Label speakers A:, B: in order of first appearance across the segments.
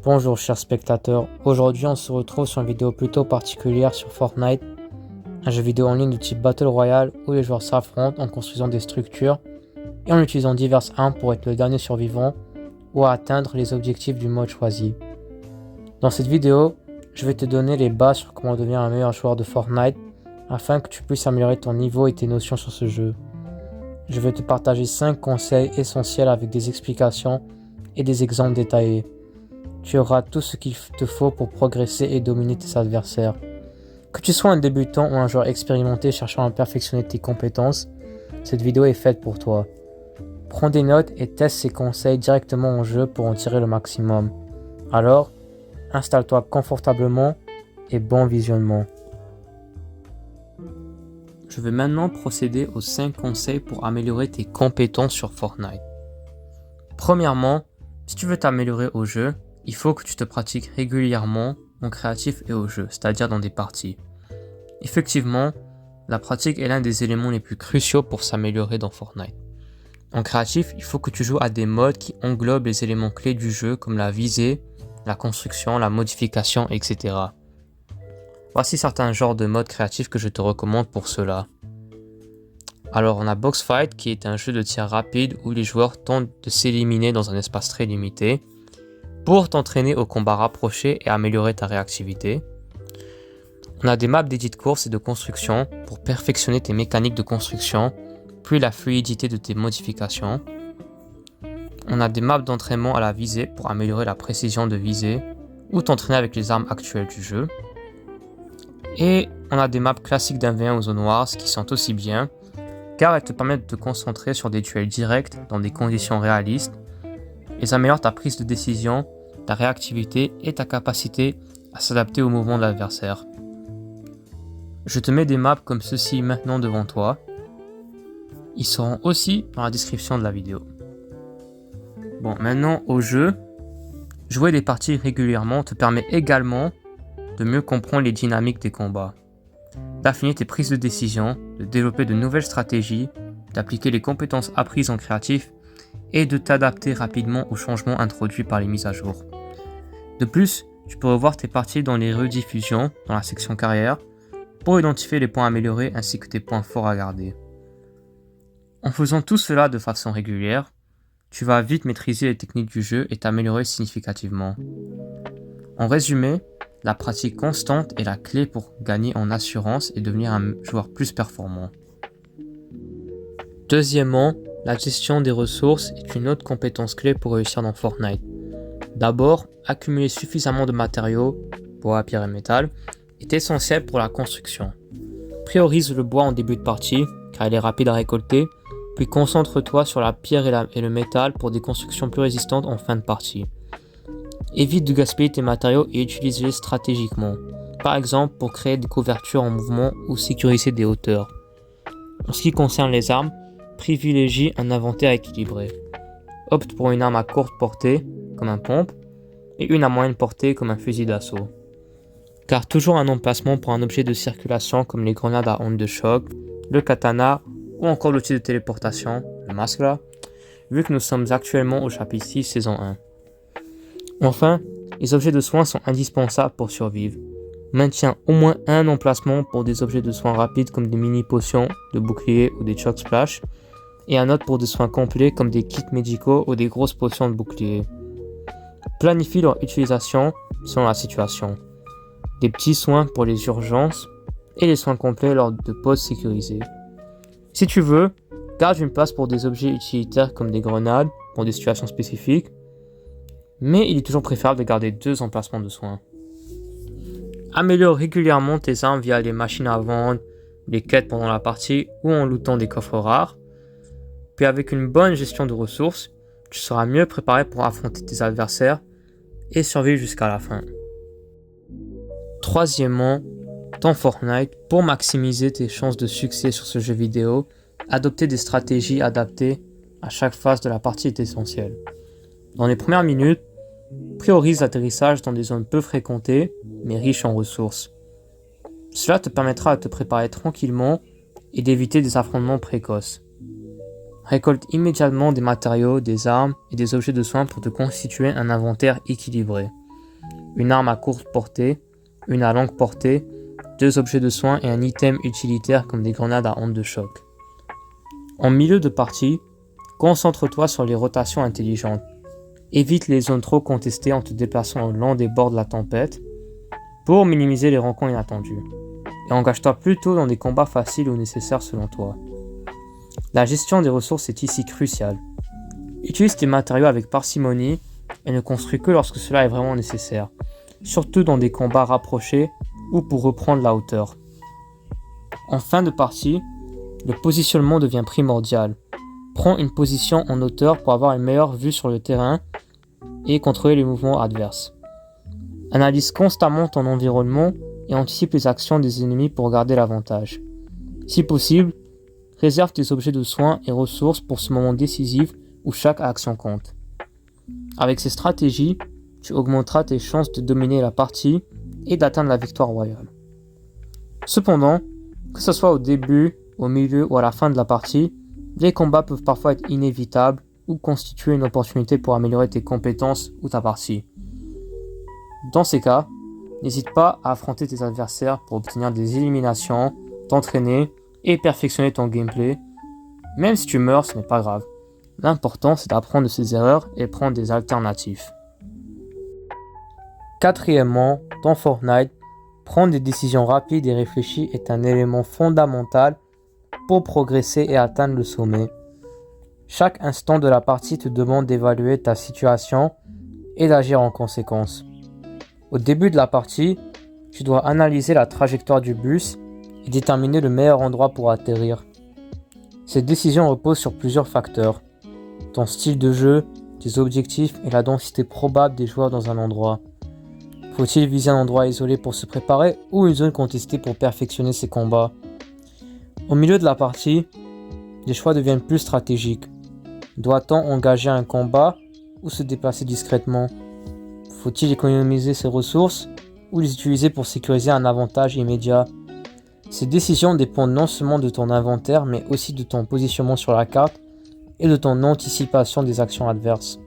A: Bonjour chers spectateurs, aujourd'hui on se retrouve sur une vidéo plutôt particulière sur Fortnite, un jeu vidéo en ligne de type Battle Royale où les joueurs s'affrontent en construisant des structures et en utilisant diverses armes pour être le dernier survivant ou à atteindre les objectifs du mode choisi. Dans cette vidéo, je vais te donner les bases sur comment devenir un meilleur joueur de Fortnite afin que tu puisses améliorer ton niveau et tes notions sur ce jeu. Je vais te partager 5 conseils essentiels avec des explications et des exemples détaillés. Tu auras tout ce qu'il te faut pour progresser et dominer tes adversaires. Que tu sois un débutant ou un joueur expérimenté cherchant à perfectionner tes compétences, cette vidéo est faite pour toi. Prends des notes et teste ces conseils directement en jeu pour en tirer le maximum. Alors, installe-toi confortablement et bon visionnement. Je vais maintenant procéder aux 5 conseils pour améliorer tes compétences sur Fortnite. Premièrement, si tu veux t'améliorer au jeu, il faut que tu te pratiques régulièrement en créatif et au jeu, c'est-à-dire dans des parties. Effectivement, la pratique est l'un des éléments les plus cruciaux pour s'améliorer dans Fortnite. En créatif, il faut que tu joues à des modes qui englobent les éléments clés du jeu comme la visée, la construction, la modification, etc. Voici certains genres de modes créatifs que je te recommande pour cela. Alors on a Box Fight qui est un jeu de tir rapide où les joueurs tentent de s'éliminer dans un espace très limité pour t'entraîner au combat rapproché et améliorer ta réactivité. On a des maps d'édit de course et de construction pour perfectionner tes mécaniques de construction, puis la fluidité de tes modifications. On a des maps d'entraînement à la visée pour améliorer la précision de visée ou t'entraîner avec les armes actuelles du jeu. Et on a des maps classiques d'1v1 ou Zone Wars qui sont aussi bien, car elles te permettent de te concentrer sur des duels directs dans des conditions réalistes. Elles améliorent ta prise de décision, ta réactivité et ta capacité à s'adapter au mouvement de l'adversaire. Je te mets des maps comme ceci maintenant devant toi. Ils seront aussi dans la description de la vidéo. Bon, maintenant au jeu. Jouer des parties régulièrement te permet également de mieux comprendre les dynamiques des combats, d'affiner tes prises de décision, de développer de nouvelles stratégies, d'appliquer les compétences apprises en créatif et de t'adapter rapidement aux changements introduits par les mises à jour. De plus, tu peux revoir tes parties dans les rediffusions, dans la section carrière, pour identifier les points améliorés ainsi que tes points forts à garder. En faisant tout cela de façon régulière, tu vas vite maîtriser les techniques du jeu et t'améliorer significativement. En résumé, la pratique constante est la clé pour gagner en assurance et devenir un joueur plus performant. Deuxièmement, la gestion des ressources est une autre compétence clé pour réussir dans Fortnite. D'abord, accumuler suffisamment de matériaux, bois, pierre et métal, est essentiel pour la construction. Priorise le bois en début de partie, car il est rapide à récolter, puis concentre-toi sur la pierre et le métal pour des constructions plus résistantes en fin de partie. Évite de gaspiller tes matériaux et utilise-les stratégiquement, par exemple pour créer des couvertures en mouvement ou sécuriser des hauteurs. En ce qui concerne les armes, privilégie un inventaire équilibré. Opte pour une arme à courte portée, comme un pompe, et une à moyenne portée, comme un fusil d'assaut. Car toujours un emplacement pour un objet de circulation comme les grenades à ondes de choc, le katana ou encore l'outil de téléportation, le masque là, vu que nous sommes actuellement au chapitre 6 saison 1. Enfin, les objets de soins sont indispensables pour survivre. Maintiens au moins un emplacement pour des objets de soins rapides comme des mini potions de bouclier ou des choc splash, et un autre pour des soins complets comme des kits médicaux ou des grosses potions de bouclier. Planifie leur utilisation selon la situation. Des petits soins pour les urgences et les soins complets lors de pauses sécurisées. Si tu veux, garde une place pour des objets utilitaires comme des grenades pour des situations spécifiques, mais il est toujours préférable de garder 2 emplacements de soins. Améliore régulièrement tes armes via les machines à vendre, les quêtes pendant la partie ou en lootant des coffres rares. Puis avec une bonne gestion de ressources, tu seras mieux préparé pour affronter tes adversaires et survivre jusqu'à la fin. Troisièmement, dans Fortnite, pour maximiser tes chances de succès sur ce jeu vidéo, adopter des stratégies adaptées à chaque phase de la partie est essentiel. Dans les premières minutes, priorise l'atterrissage dans des zones peu fréquentées mais riches en ressources. Cela te permettra de te préparer tranquillement et d'éviter des affrontements précoces. Récolte immédiatement des matériaux, des armes et des objets de soins pour te constituer un inventaire équilibré. une arme à courte portée, une à longue portée, 2 objets de soin et un item utilitaire comme des grenades à ondes de choc. En milieu de partie, concentre-toi sur les rotations intelligentes. Évite les zones trop contestées en te déplaçant le long des bords de la tempête pour minimiser les rencontres inattendues. Et engage-toi plutôt dans des combats faciles ou nécessaires selon toi. La gestion des ressources est ici cruciale. Utilise tes matériaux avec parcimonie et ne construis que lorsque cela est vraiment nécessaire, surtout dans des combats rapprochés ou pour reprendre la hauteur. En fin de partie, le positionnement devient primordial. Prends une position en hauteur pour avoir une meilleure vue sur le terrain et contrôler les mouvements adverses. Analyse constamment ton environnement et anticipe les actions des ennemis pour garder l'avantage. Si possible, réserve tes objets de soins et ressources pour ce moment décisif où chaque action compte. Avec ces stratégies, tu augmenteras tes chances de dominer la partie et d'atteindre la victoire royale. Cependant, que ce soit au début, au milieu ou à la fin de la partie, les combats peuvent parfois être inévitables ou constituer une opportunité pour améliorer tes compétences ou ta partie. Dans ces cas, n'hésite pas à affronter tes adversaires pour obtenir des éliminations, t'entraîner et perfectionner ton gameplay. Même si tu meurs, ce n'est pas grave. L'important, c'est d'apprendre de ses erreurs et prendre des alternatives. Quatrièmement, dans Fortnite, prendre des décisions rapides et réfléchies est un élément fondamental pour progresser et atteindre le sommet. Chaque instant de la partie te demande d'évaluer ta situation et d'agir en conséquence. Au début de la partie, tu dois analyser la trajectoire du bus et déterminer le meilleur endroit pour atterrir. Cette décision repose sur plusieurs facteurs: ton style de jeu, tes objectifs et la densité probable des joueurs dans un endroit. Faut-il viser un endroit isolé pour se préparer ou une zone contestée pour perfectionner ses combats? Au milieu de la partie, les choix deviennent plus stratégiques. Doit-on engager un combat ou se déplacer discrètement? Faut-il économiser ses ressources ou les utiliser pour sécuriser un avantage immédiat? Ces décisions dépendent non seulement de ton inventaire mais aussi de ton positionnement sur la carte et de ton anticipation des actions adverses.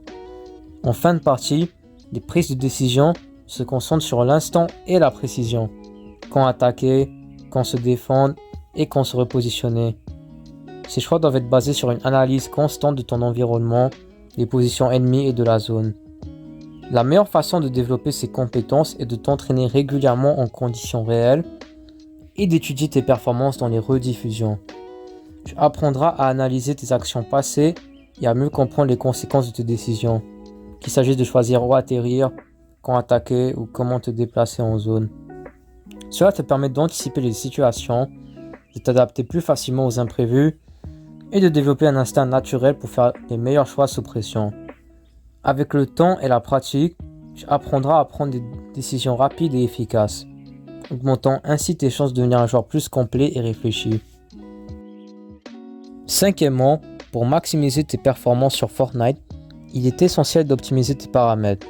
A: En fin de partie, les prises de décision se concentrent sur l'instant et la précision. Quand attaquer, quand se défendre et quand se repositionner. Ces choix doivent être basés sur une analyse constante de ton environnement, des positions ennemies et de la zone. La meilleure façon de développer ces compétences est de t'entraîner régulièrement en conditions réelles et d'étudier tes performances dans les rediffusions. Tu apprendras à analyser tes actions passées et à mieux comprendre les conséquences de tes décisions, qu'il s'agisse de choisir où atterrir, quand attaquer ou comment te déplacer en zone. Cela te permet d'anticiper les situations, de t'adapter plus facilement aux imprévus et de développer un instinct naturel pour faire les meilleurs choix sous pression. Avec le temps et la pratique, tu apprendras à prendre des décisions rapides et efficaces, augmentant ainsi tes chances de devenir un joueur plus complet et réfléchi. Cinquièmement, pour maximiser tes performances sur Fortnite, il est essentiel d'optimiser tes paramètres.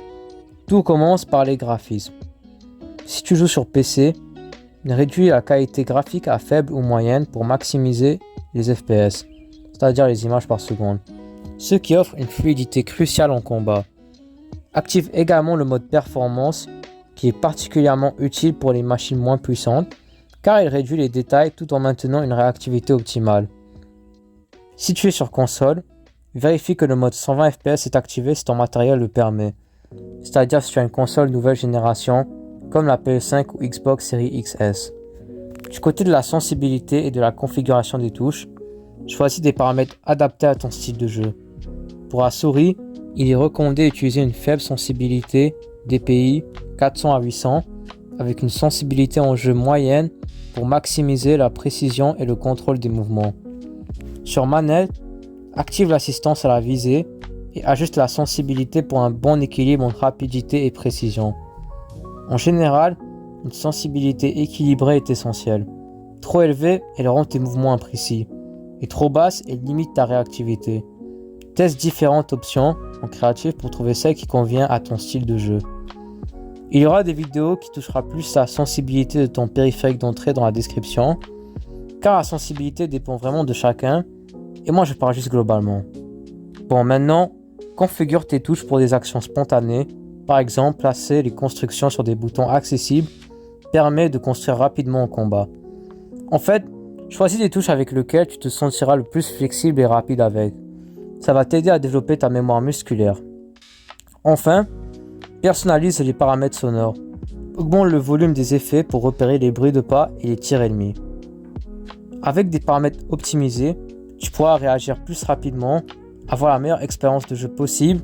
A: Tout commence par les graphismes. Si tu joues sur PC, réduis la qualité graphique à faible ou moyenne pour maximiser les FPS, c'est-à-dire les images par seconde, ce qui offre une fluidité cruciale en combat. Active également le mode performance, qui est particulièrement utile pour les machines moins puissantes, car il réduit les détails tout en maintenant une réactivité optimale. Si tu es sur console, vérifie que le mode 120 fps est activé si ton matériel le permet, c'est-à-dire si tu as une console nouvelle génération, comme la PS5 ou Xbox Series XS. Du côté de la sensibilité et de la configuration des touches, choisis des paramètres adaptés à ton style de jeu. Pour la souris, il est recommandé d'utiliser une faible sensibilité DPI 400 à 800 avec une sensibilité en jeu moyenne pour maximiser la précision et le contrôle des mouvements. Sur manette, active l'assistance à la visée et ajuste la sensibilité pour un bon équilibre entre rapidité et précision. En général, une sensibilité équilibrée est essentielle. Trop élevée, elle rend tes mouvements imprécis, et trop basse, elle limite ta réactivité. Teste différentes options en créatif pour trouver celle qui convient à ton style de jeu. Il y aura des vidéos qui touchera plus la sensibilité de ton périphérique d'entrée dans la description, car la sensibilité dépend vraiment de chacun, et moi je parle juste globalement. Bon, maintenant, configure tes touches pour des actions spontanées, Par exemple, placer les constructions sur des boutons accessibles permet de construire rapidement au combat. En fait, choisis des touches avec lesquelles tu te sentiras le plus flexible et rapide avec. Ça va t'aider à développer ta mémoire musculaire. Enfin, personnalise les paramètres sonores. Augmente le volume des effets pour repérer les bruits de pas et les tirs ennemis. Avec des paramètres optimisés, tu pourras réagir plus rapidement, avoir la meilleure expérience de jeu possible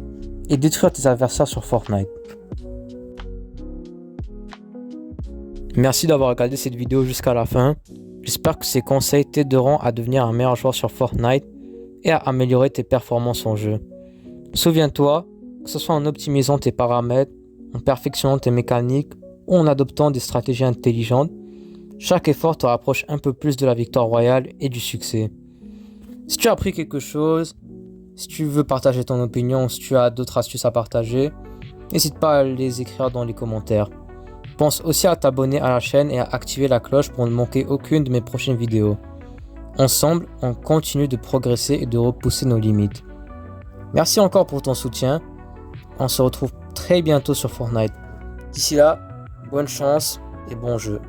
A: et détruire tes adversaires sur Fortnite. Merci d'avoir regardé cette vidéo jusqu'à la fin. J'espère que ces conseils t'aideront à devenir un meilleur joueur sur Fortnite et à améliorer tes performances en jeu. Souviens-toi, que ce soit en optimisant tes paramètres, en perfectionnant tes mécaniques ou en adoptant des stratégies intelligentes, chaque effort te rapproche un peu plus de la victoire royale et du succès. Si tu as appris quelque chose, si tu veux partager ton opinion, si tu as d'autres astuces à partager, n'hésite pas à les écrire dans les commentaires. Pense aussi à t'abonner à la chaîne et à activer la cloche pour ne manquer aucune de mes prochaines vidéos. Ensemble, on continue de progresser et de repousser nos limites. Merci encore pour ton soutien. On se retrouve très bientôt sur Fortnite. D'ici là, bonne chance et bon jeu.